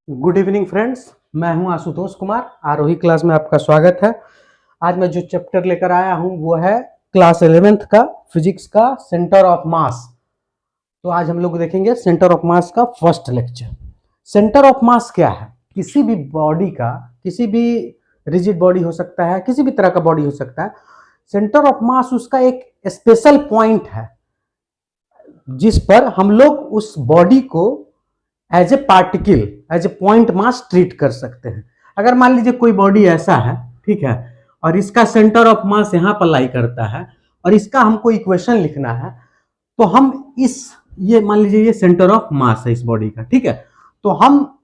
Good evening friends, मैं हूं आशुतोष कुमार। आरोही class में आपका स्वागत है। आज मैं जो चैप्टर लेकर आया हूं वो है क्लास 11th का फिजिक्स का सेंटर ऑफ मास। तो आज हम लोग देखेंगे सेंटर ऑफ मास का first lecture. Centre of mass क्या है? किसी भी बॉडी का, किसी भी रिजिड बॉडी हो सकता है, किसी भी तरह का बॉडी हो सकता है, सेंटर ऑफ मास उसका एक स्पेशल पॉइंट है जिस पर हम लोग उस बॉडी को as a particle, as a point mass treat कर सकते हैं। अगर मान लीजिए कोई बॉडी ऐसा है, ठीक है, और इसका सेंटर ऑफ मास यहां पर लाई करता है और इसका हमको इक्वेशन लिखना है, तो हम ये मान लीजिए ये सेंटर ऑफ मास है इस बॉडी का, ठीक है, तो हम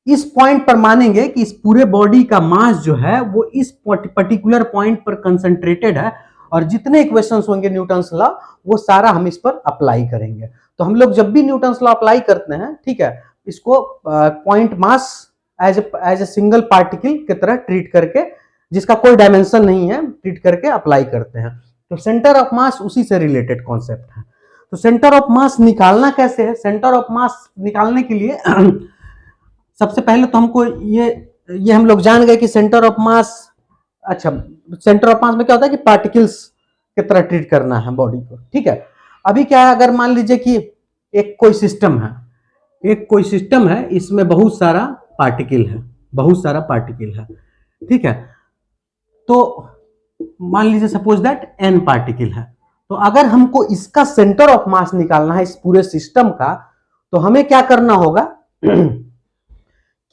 इस पॉइंट पर मानेंगे कि इस पूरे बॉडी का मास जो है वो इस पर्टिकुलर पॉइंट पर कंसंट्रेटेड है और जितने इक्वेशंस होंगे न्यूटन्स लॉ वो सारा हम इस पर अप्लाई करेंगे। तो हम लोग जब भी न्यूटन्स लॉ अप्लाई करते हैं, ठीक है, इसको point mass as a single particle की तरह ट्रीट करके, जिसका कोई डायमेंशन नहीं है, ट्रीट करके अप्लाई करते हैं। तो सेंटर ऑफ मास उसी से रिलेटेड कॉन्सेप्ट है। तो सेंटर ऑफ मास निकालना कैसे है? सेंटर ऑफ मास निकालने के लिए सबसे पहले तो हमको ये हम लोग जान गए कि सेंटर ऑफ मास, अच्छा, सेंटर ऑफ मास में क्या होता है कि पार्टिकल्स की तरह ट्रीट करना है बॉडी को, ठीक है। अभी क्या है, अगर मान लीजिए कि एक कोई सिस्टम है, इसमें बहुत सारा पार्टिकल है, ठीक है। तो मान लीजिए सपोज दैट n पार्टिकल है, तो अगर हमको इसका सेंटर ऑफ मास निकालना है इस पूरे सिस्टम का, तो हमें क्या करना होगा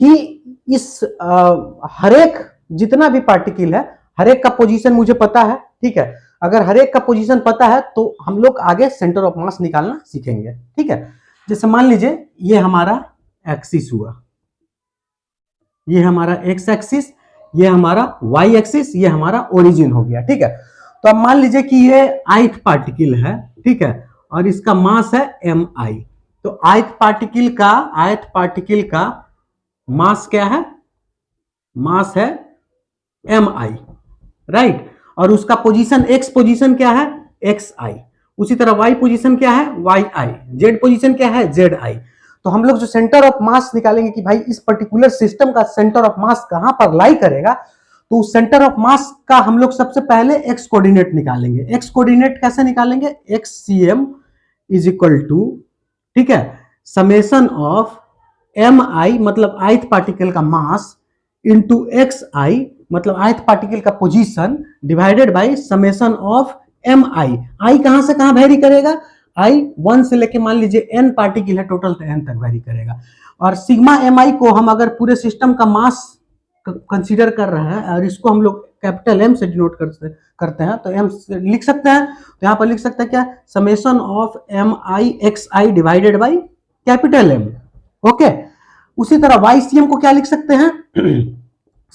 कि इस हरेक जितना भी पार्टिकल है, हरेक का पोजीशन मुझे पता है, ठीक है। अगर हरेक का पोजीशन पता है तो हम लोग आगे सेंटर ऑफ मास निकालना सीखेंगे, ठीक है। जैसे मान लीजिए ये हमारा एक्सिस हुआ, ये हमारा एक्स एक्सिस, ये हमारा वाई एक्सिस, ये हमारा ओरिजिन हो गया, ठीक है। तो अब मान लीजिए कि ये ith पार्टिकल है, ठीक है, और इसका मास है mi। तो ith पार्टिकल का मास क्या है? मास है mi, राइट। और उसका पोजीशन, x पोजीशन क्या है? xi। उसी तरह y पोजीशन क्या है? yi। z पोजीशन क्या है? zi। तो हम लोग जो सेंटर ऑफ मास निकालेंगे कि भाई इस पर्टिकुलर सिस्टम का सेंटर ऑफ मास कहां पर लाई करेगा, तो उस सेंटर ऑफ मास का हम लोग सबसे पहले x कोऑर्डिनेट निकालेंगे। x कोऑर्डिनेट कैसे निकालेंगे? xcm इज इक्वल टू, ठीक है, समेशन ऑफ mi मतलब ith पार्टिकल का मास इंटू xi मतलब ith पार्टिकल का position divided by summation of mi। i कहां से कहां वेरी करेगा? i 1 से लेके मान लीजिए n पार्टिकल है टोटल, तो n तक वेरी करेगा। और सिग्मा mi को हम अगर पूरे सिस्टम का मास कंसीडर कर रहे हैं और इसको हम लोग कैपिटल m से डिनोट करते हैं, तो m से लिख सकते हैं। तो यहाँ पर लिख सकते हैं क्या? Summation of mi xi divided by capital m, okay. उसी तरह YCM को क्या लिख सकते हैं?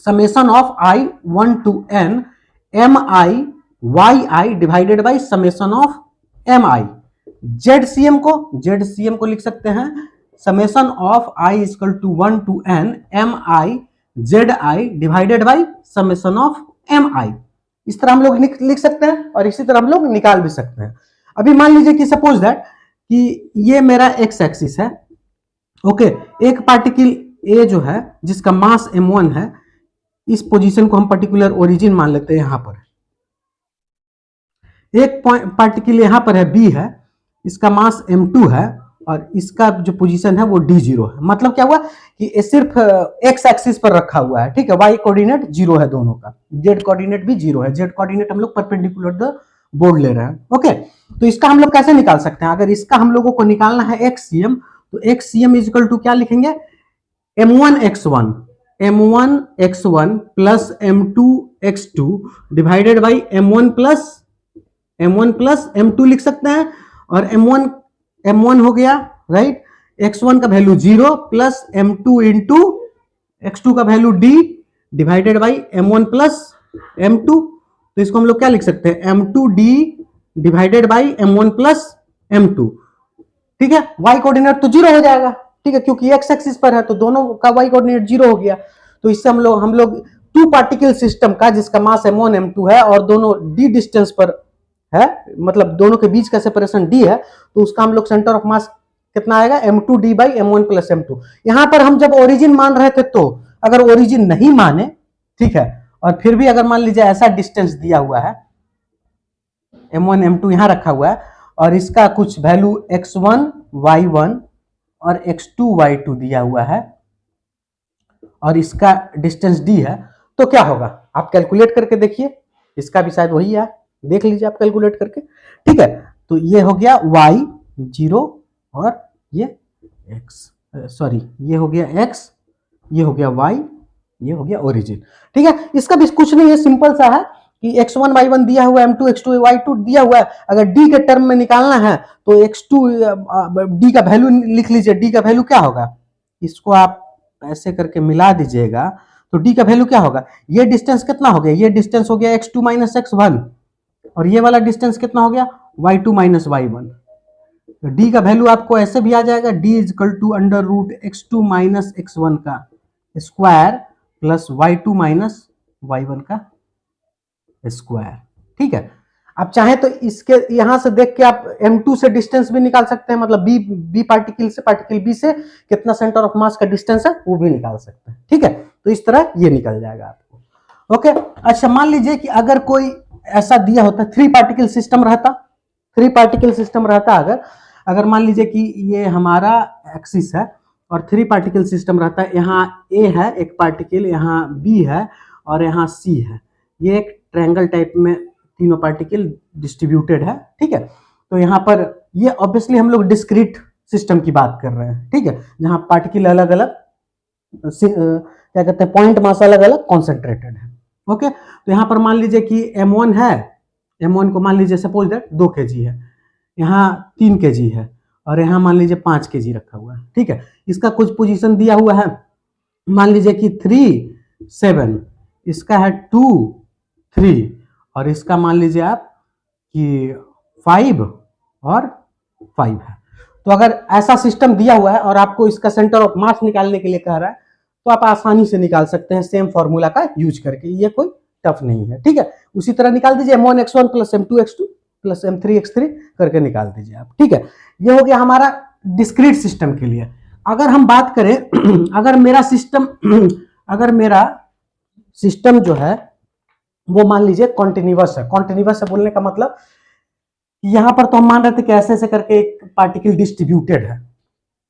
Summation of i1 to n mi yi divided by summation of mi। ZCM को लिख सकते हैं summation of i equal to 1 to n mi zi divided by summation of mi। इस तरह हम लोग लिख सकते हैं और इसी तरह हम लोग निकाल भी सकते हैं। अभी मान लीजिए कि सपोज दैट कि ये मेरा x एक्सिस है, ओके। एक पार्टिकल A जो है जिसका मास m1 है, इस पोजीशन को हम पर्टिकुलर ओरिजिन मान लेते हैं। यहां पर एक पार्टिकल यहां पर है B है, इसका मास m2 है और इसका जो पोजीशन है वो d0 है। मतलब क्या हुआ कि सिर्फ x एक्सिस पर रखा हुआ है, ठीक है। y कोऑर्डिनेट 0 है दोनों का, z कोऑर्डिनेट भी 0 है। z कोऑर्डिनेट हम लोग परपेंडिकुलर द बोर्ड ले रहे हैं, ओके। तो इसका हम लोग कैसे निकाल सकते हैं? अगर इसका हम लोगों को निकालना है xcm, तो xcm इज इक्वल टू क्या लिखेंगे? m1 x1 plus m2 x2 divided by m1 plus m2 लिख सकते हैं। और m1 हो गया, राइट। x1 का value 0 plus m2 into x2 का value d divided by m1 plus m2। तो इसको हम लोग क्या लिख सकते हैं? m2d divided by m1 plus m2, ठीक है। y कोऑर्डिनेट तो 0 हो जाएगा, ठीक है, क्योंकि x एक्सिस पर है तो दोनों का y कोऑर्डिनेट 0 हो गया। तो इससे हम लोग टू पार्टिकल सिस्टम का जिसका मास m1 m2 है और दोनों d डिस्टेंस पर है, मतलब दोनों के बीच का सेपरेशन d है, तो उसका हम लोग सेंटर ऑफ मास कितना आएगा m2d by m1 plus m2। यहां पर हम जब ओरिजिन मान रहे थे, तो अगर ओरिजिन नहीं माने, ठीक है, और फिर भी अगर मान लीजिए ऐसा डिस्टेंस दिया हुआ है, m1 m2 यहां रखा हुआ है, और इसका कुछ वैल्यू x1 y1 और x2 y2 दिया हुआ है, और इसका डिस्टेंस d है, तो क्या होगा आप कैलकुलेट करके देखिए। इसका भी शायद वही है, देख लीजिए आप कैलकुलेट करके, ठीक है। तो ये हो गया y0 और ये x, सॉरी ये हो गया x, ये हो गया y, ये हो गया ओरिजिन, ठीक है। इसका भी कुछ नहीं है, सिंपल सा है कि x1 y1 दिया हुआ है, m2 x2 y2 दिया हुआ है। अगर d के टर्म में निकालना है तो x2 d का वैल्यू लिख लीजिए। d का वैल्यू क्या होगा, इसको आप ऐसे करके मिला दीजिएगा तो d का वैल्यू क्या होगा, ये डिस्टेंस कितना हो गया, ये डिस्टेंस हो गया x2 माइनस x1, और ये वाला डिस्टेंस कितना हो गया y2 माइनस y1। d का वैल्यू आपको ऐसे भी आ जाएगा, d is equal to under root x2 minus x1 का square plus y2 minus y1 का स्क्वायर, ठीक है। आप चाहे तो इसके यहां से देख के आप m2 से डिस्टेंस भी निकाल सकते हैं, मतलब b पार्टिकल से पार्टिकल b से कितना सेंटर ऑफ मास का डिस्टेंस है वो भी निकाल सकते हैं, ठीक है। तो इस तरह ये निकल जाएगा आपको, ओके। अच्छा, मान लीजिए कि अगर कोई ऐसा दिया होता, 3 पार्टिकल सिस्टम रहता, 3 पार्टिकल सिस्टम रहता, अगर मान लीजिए कि ये हमारा एक्सिस है और 3 पार्टिकल सिस्टम रहता है, यहाँ a है एक पार्टिकल, यहाँ b है और यहाँ c है, ये एक ट्रायंगल टाइप में तीनों पार्टिकल डिस्ट्रीब्यूटेड है, ठीक है। तो यहाँ पर ये ऑब्वियसली हम लोग डिस्क्रीट सिस्टम की बात कर रहे हैं, ठीक है, जहाँ पार्टिकल अलग अलग क्या कहते हैं पॉइंट मास अलग अलग कॉन्सेंट्रेटेड है, ओके। तो यहाँ पर मान लीजिए कि m1 है, m1 को मान लीजिए सपोज दैट 2 kg है, यहाँ 3 kg है, और यहाँ मान लीजिए 5 kg रखा हुआ है, ठीक है। इसका कुछ पोजीशन दिया हुआ है, मान लीजिए कि 3 7, इसका है 2 3, और इसका मान लीजिए आप कि 5 और 5 है। तो अगर ऐसा सिस्टम दिया हुआ है और आपको इसका सेंटर ऑफ मास निकालने के लिए कह रहा है, तो आप आसानी से निकाल सकते हैं सेम फॉर्मूला का यूज करके, ये कोई टफ नहीं है, ठीक है। उसी तरह निकाल दीजिए m1 x1 plus m2 x2 plus m3 x3 करके निकाल दीजिए आप, ठीक है। ये हो गया हमारा डिस्क्रीट सिस्टम के लिए। अगर हम बात करें अगर मेरा सिस्टम जो है वो मान लीजिए कॉन्टिन्यूअस है। कॉन्टिन्यूअस है बोलने का मतलब यहां पर तो हम मान रहे थे कि ऐसे ऐसे करके एक पार्टिकल डिस्ट्रीब्यूटेड है,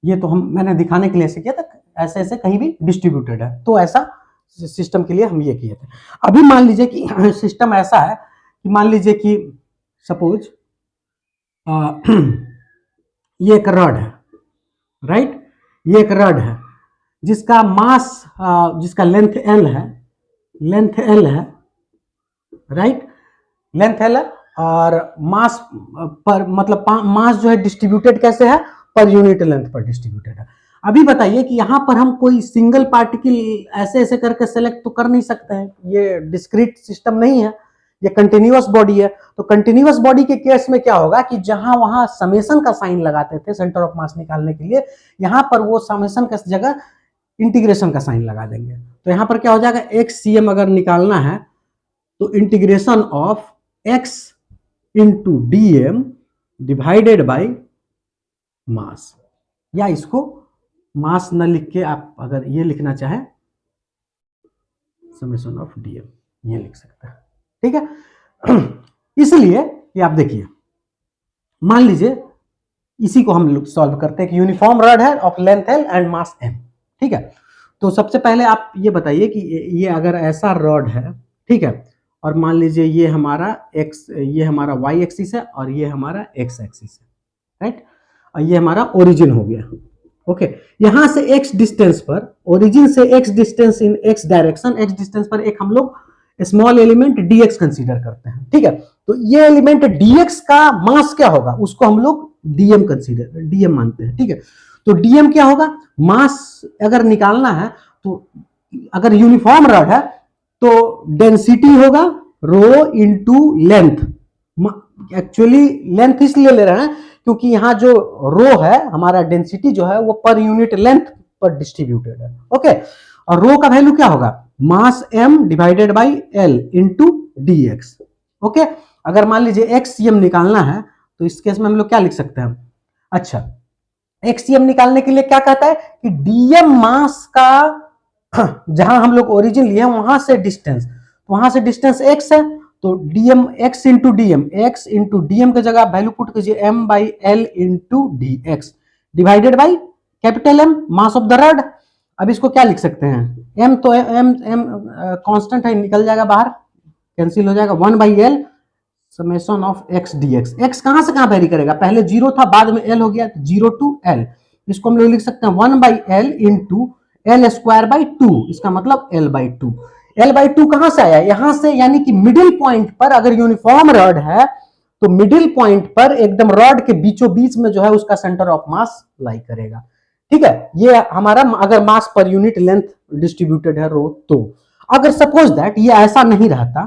ये तो मैंने दिखाने के लिए ऐसे किया था, ऐसे ऐसे कहीं भी डिस्ट्रीब्यूटेड है, तो ऐसा सिस्टम के लिए हम ये किए थे। अभी मान लीजिए कि सिस्टम ऐसा है कि मान लीजिए कि सपोज ये एक रॉड है, राइट, ये एक रॉड है जिसका मास जिसका लेंथ L है, राइट, लेंथ L है, और मास पर मतलब मास जो है डिस्ट्रीब्यूटेड कैसे है, पर यूनिट लेंथ पर डिस्ट्रीब्यूटेड है। अभी बताइए कि यहाँ पर हम कोई सिंगल पार्टिकल ऐसे ऐसे करके सेलेक्ट तो कर नहीं सकते हैं, ये डिस्क्रीट सिस्टम नहीं है, ये कंटिन्यूअस बॉडी है। तो कंटिन्यूअस बॉडी के केस में क्या होगा कि जहां वहां समेशन का साइन लगाते थे सेंटर ऑफ मास निकालने के लिए, यहाँ पर वो समेशन का जगह इंटीग्रेशन का साइन लगा देंगे। तो यहाँ पर क्या हो जाएगा, x cm अगर निकालना है तो integration of x into dm divided by mass, या इसको मास न लिख के आप अगर ये लिखना चाहें समेशन ऑफ dm, ये लिख सकते हैं, ठीक है। इसलिए ये आप देखिए, मान लीजिए इसी को हम लोग सॉल्व करते हैं कि यूनिफॉर्म रॉड है of length L and mass m, ठीक है। तो सबसे पहले आप ये बताइए कि ये अगर ऐसा रॉड है, ठीक है, और मान लीजिए ये हमारा ये हमारा y एक्सिस है और ये हमारा x एक्सिस है, राइट, और ये हमारा ओरिजिन हो गया, ओके। यहां से x डिस्टेंस पर, ओरिजिन से x distance in x direction, x distance पर एक हम लोग स्मॉल एलिमेंट dx कंसीडर करते हैं, ठीक है। तो ये एलिमेंट dx का मास क्या होगा, उसको हम लोग dm मानते हैं, ठीक है। तो dm क्या होगा, मास अगर निकालना है तो अगर यूनिफॉर्म रॉड है तो डेंसिटी होगा rho into length. Actually length इसलिए ले रहे हैं क्योंकि यहाँ जो रो है हमारा डेंसिटी जो है वो पर यूनिट लेंथ पर डिस्ट्रीब्यूटेड है, ओके। और रो का वैल्यू क्या होगा, मास m divided by L into dx, okay. अगर मान लीजिए x cm निकालना है तो इस केस में हम लोग क्या लिख सकते हैं, अच्छा एक्ससीएम निकालने के लिए क्या कहता है कि डीएम मास का जहां हम लोग ओरिजिन लिए वहां से डिस्टेंस एक्स है, तो डीएम एक्स इंटू डीएम की जगह वैल्यू पुट कीजिए M by L into D X divided by capital M mass of the rod. अब इसको क्या लिख सकते हैं, एम तो एम एम कांस्टेंट है, निकल जाएगा बाहर, कैंसिल हो जाएगा, 1/L summation of x D x. X कहां से कहां वेरी करेगा, पहले 0 था बाद में L हो गया, 0 to L। इसको हम लोग लिख सकते हैं 1/L into L square by 2, इसका मतलब L/2। L/2 कहां से आया, यहां से, यानी कि मिडिल पॉइंट पर अगर यूनिफॉर्म रॉड है तो मिडिल पॉइंट पर एकदम रॉड के बीचों बीच में जो है उसका सेंटर ऑफ मास लाई करेगा। ठीक है, ये हमारा अगर मास पर यूनिट लेंथ डिस्ट्रीब्यूटेड है रो, तो अगर सपोज दैट ये ऐसा नहीं रहता,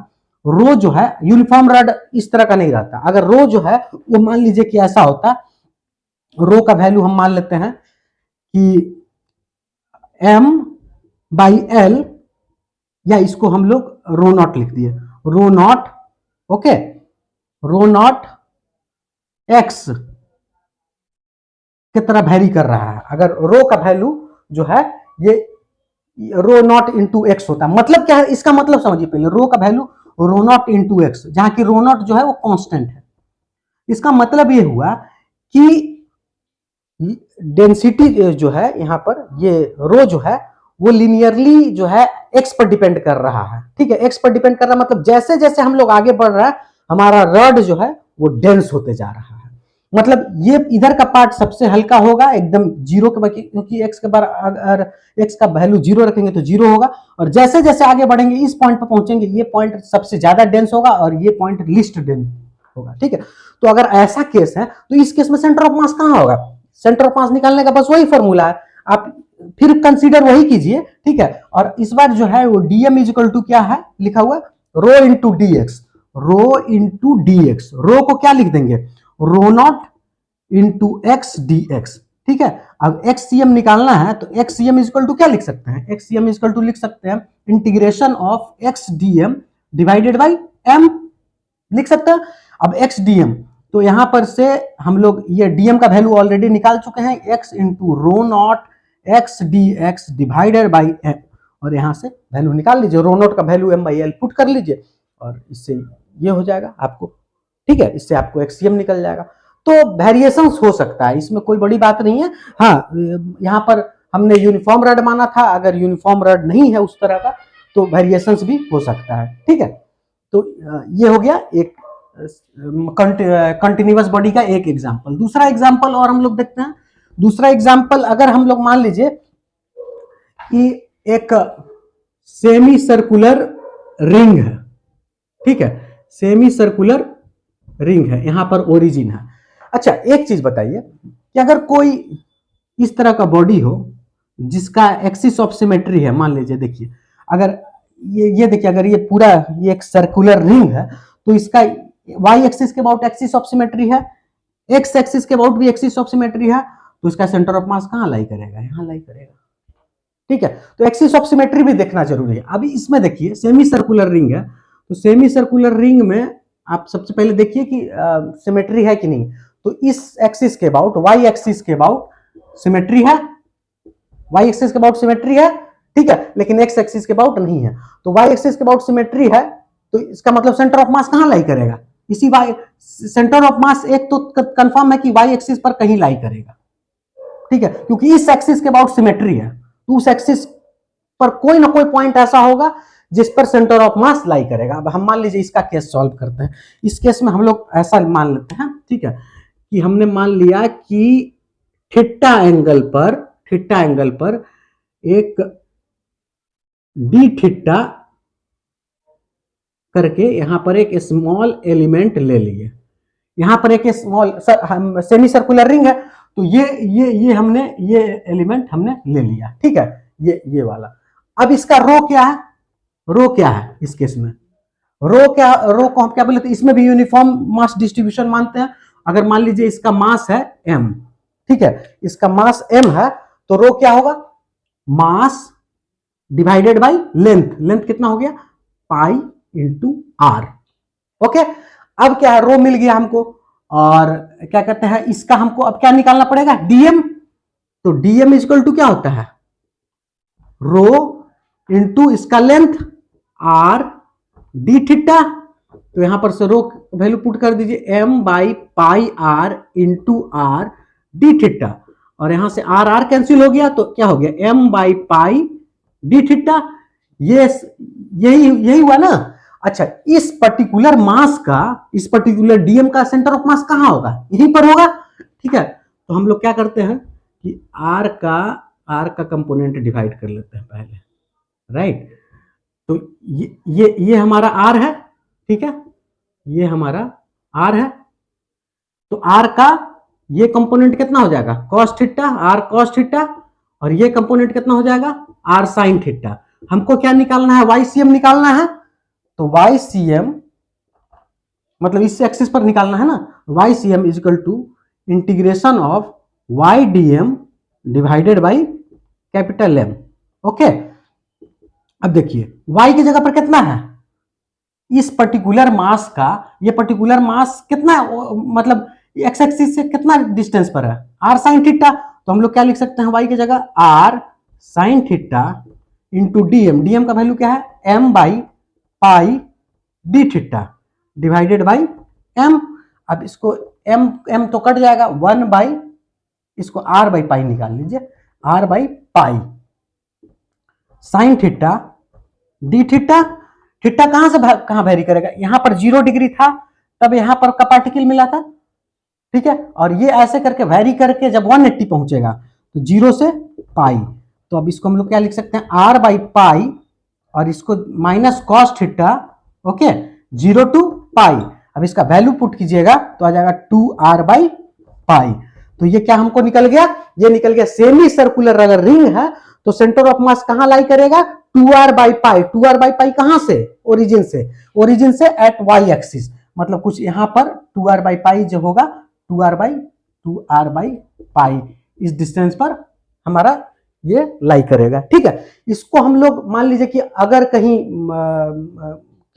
रो जो है यूनिफॉर्म रॉड इस तरह का नहीं रहता, अगर रो जो है वो मान लीजिए कि ऐसा होता, रो का वैल्यू हम मान लेते हैं कि M/L, या इसको हम लोग रो नॉट लिख दिए, rho naught, okay, rho naught x की तरह वैरी कर रहा है। अगर रो का वैल्यू जो है ये रो नॉट इंटू एक्स होता है, मतलब क्या है इसका मतलब समझिए पहले, रो का value rho naught into X, जहां की रो नॉट जो है वो कांस्टेंट है। इसका मतलब ये हुआ कि डेंसिटी जो है यहाँ पर, ये रो जो है वो लिनियरली जो है एक्स पर डिपेंड कर रहा है। ठीक है, एक्स पर डिपेंड कर रहा है, मतलब जैसे जैसे हम लोग आगे बढ़ रहा है हमारा रॉड जो है वो डेंस होते जा रहा है। मतलब ये इधर का पार्ट सबसे हल्का होगा एकदम जीरो के, क्योंकि एक्स के बार अगर एक्स का वैल्यू जीरो रखेंगे तो जीरो होगा, और जैसे जैसे आगे बढ़ेंगे इस पॉइंट पर पहुंचेंगे ये पॉइंट सबसे ज्यादा डेंस होगा और ये पॉइंट लिस्ट डेंस होगा। ठीक है, तो अगर ऐसा केस है तो इस केस में सेंटर ऑफ मास कहां होगा, सेंटर ऑफ मास निकालने का बस वही फॉर्मूला है, आप फिर कंसीडर वही कीजिए। ठीक है, और इस बार जो है वो डीएम इज इक्वल टू क्या है लिखा हुआ, rho into D x, rho into D x, rho को क्या लिख देंगे, rho naught into x D x. ठीक है, अब एक्ससीएम निकालना है तो एक्ससीएम इज इक्वल टू क्या लिख सकते हैं, एक्ससीएम इज इक्वल टू लिख सकते हैं integration of X DM divided by M, लिख सकते हैं। अब एक्स डीएम, तो यहां पर से हम लोग ये डीएम का वैल्यू ऑलरेडी निकाल चुके हैं, X into rho naught X D X divided by M, और यहां से वैल्यू निकाल लीजिए, रो नॉट का वैल्यू M/L पुट कर लीजिए और इससे ये हो जाएगा आपको। ठीक है, इससे आपको एक्ससीएम निकल जाएगा। तो वेरिएशंस हो सकता है, इसमें कोई बड़ी बात नहीं है। हाँ, यहाँ पर हमने यूनिफॉर्म रड माना था, अगर यूनिफॉर्म रड नहीं है उस तरह का तो वेरिएशंस भी हो सकता है। ठीक है, तो ये हो गया एक कंटिन्यूअस बॉडी का एक एग्जांपल। दूसरा एग्जांपल और हम लोग देखते हैं। दूसरा एग्जांपल, अगर हम लोग मान लीजिए कि एक सेमी सर्कुलर रिंग है, ठीक है, सेमी सर्कुलर रिंग है, यहां पर ओरिजिन है। अच्छा, एक चीज बताइए कि अगर कोई इस तरह का बॉडी हो जिसका एक्सिस ऑफ सिमेट्री है, मान लीजिए, देखिए अगर ये देखिए, अगर ये पूरा ये एक सर्कुलर रिंग है तो इसका वाई एक्सिस के अबाउट एक्सिस ऑफ सिमेट्री है, एक्स एक्सिस के अबाउट भी एक्सिस ऑफ सिमेट्री है, तो इसका सेंटर ऑफ मास कहां लाई करेगा, यहां लाई करेगा। ठीक है, तो एक्सिस ऑफ सिमेट्री भी देखना जरूरी है। अभी इसमें देखिए सेमी सर्कुलर रिंग है, तो सेमी सर्कुलर रिंग में आप सबसे पहले देखिए कि सिमेट्री है कि नहीं। तो इस एक्सिस के अबाउट, वाई एक्सिस के अबाउट सिमेट्री है, वाई एक्सिस के अबाउट सिमेट्री है, ठीक है, लेकिन एक्स एक्सिस के अबाउट नहीं है। तो वाई एक्सिस के अबाउट सिमेट्री है तो इसका मतलब सेंटर ऑफ मास कहां लाई करेगा, इसी वाई सेंटर ऑफ मास एक तो कंफर्म है कि वाई एक्सिस पर कहीं लाई करेगा। ठीक है, क्योंकि इस एक्सिस के अबाउट सिमेट्री है तो उस एक्सिस पर कोई ना कोई पॉइंट ऐसा होगा जिस पर सेंटर ऑफ मास लाई करेगा। अब हम मान लीजिए इसका केस सॉल्व करते हैं। इस केस में हम लोग ऐसा मान लेते हैं, ठीक है, कि हमने मान लिया कि थीटा एंगल पर एक डी थीटा करके यहां पर एक स्मॉल एलिमेंट ले लिए। यहां पर एक स्मॉल सेमी सर्कुलर रिंग है तो ये हमने ये एलिमेंट हमने ले लिया। ठीक है, ये वाला। अब इसका रो क्या है, रो क्या है इस केस में, रो को हम क्या बोलते हैं, इसमें भी यूनिफॉर्म मास डिस्ट्रीब्यूशन मानते हैं। अगर मान लीजिए इसका मास है m, ठीक है, इसका मास m है तो रो क्या होगा, mass divided by length. Length कितना हो गया, पाई इंटू आर। ओके, अब क्या है, रो मिल गया हमको, और क्या कहते हैं इसका हमको अब क्या निकालना पड़ेगा, डीएम। तो dm इक्वल टू क्या होता है, रो इंटू इसका लेंथ r d थीटा। तो यहां पर से रो वैल्यू पुट कर दीजिए, m by pi r into r d theta, और यहां से r r कैंसिल हो गया तो क्या हो गया, m by pi d theta. ये यही यही हुआ ना। अच्छा, इस पर्टिकुलर मास का, इस पर्टिकुलर डीएम का सेंटर ऑफ मास कहां होगा, यहीं पर होगा। ठीक है, तो हम लोग क्या करते हैं कि आर का कंपोनेंट डिवाइड कर लेते हैं पहले, राइट। तो ये हमारा आर है, ठीक है, ये हमारा आर है। तो आर का ये कंपोनेंट कितना हो जाएगा, cos theta, R cos theta, और ये कंपोनेंट कितना हो जाएगा, आर साइन थीटा। हमको क्या निकालना है, वाई सी एम निकालना है। तो वाई सी एम मतलब इस एक्सिस पर निकालना है ना, Y C M is equal to integration of Y D M divided by capital M. Okay, अब देखिए y की जगह पर कितना है, इस पर्टिकुलर मास का, ये पर्टिकुलर मास कितना मतलब एक्स एक्सिस से कितना डिस्टेंस पर है, r साइन थीटा। तो हम लोग क्या लिख सकते हैं, y की जगह r sine theta into DM, DM का वैल्यू क्या है, m by pi D theta divided by m। अब इसको m तो कट जाएगा, 1 बाई, इसको r बाई पाई निकाल लीजिए, r by pi sine theta D theta. Theta कहां से कहां वेरी करेगा, यहां पर 0 डिग्री था तब यहां पर का पार्टिकल मिला था, ठीक है, और ये ऐसे करके वेरी करके जब 180 पहुंचेगा तो 0 से पाई। तो अब इसको हम लोग क्या लिख सकते हैं, r बाई पाई, और इसको minus cos theta, okay, 0 to pi. अब इसका वैल्यू पुट कीजिएगा तो आ जाएगा 2r बाई पाई। तो ये क्या हमको निकल गया, ये निकल गया सेमी सर्कुलर अगर रिंग है तो सेंटर ऑफ मास कहां लाई करेगा, 2r by pi. 2r by pi कहां से, ओरिजिन से, ओरिजिन से एट वाई एक्सिस, मतलब कुछ यहां पर 2r बाई पाई जो होगा, 2r बाई पाई इस डिस्टेंस पर हमारा ये लाई करेगा। ठीक है, इसको हम लोग मान लीजिए कि अगर कहीं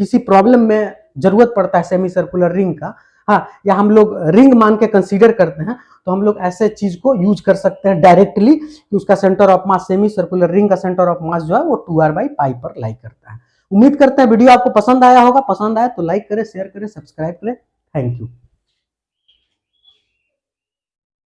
किसी प्रॉब्लम में जरूरत पड़ता है सेमी सर्कुलर रिंग का, हाँ, या हम लोग रिंग मान के कंसीडर करते हैं, तो हम लोग ऐसे चीज को यूज कर सकते हैं डायरेक्टली कि उसका centre of mass, semi circular ring का सेंटर ऑफ मास जो है वो 2r बाई पाई पर लाई करता है। उम्मीद करते हैं वीडियो आपको पसंद आया होगा, पसंद आया तो लाइक करें, शेयर करें, सब्सक्राइब करें। Thank you.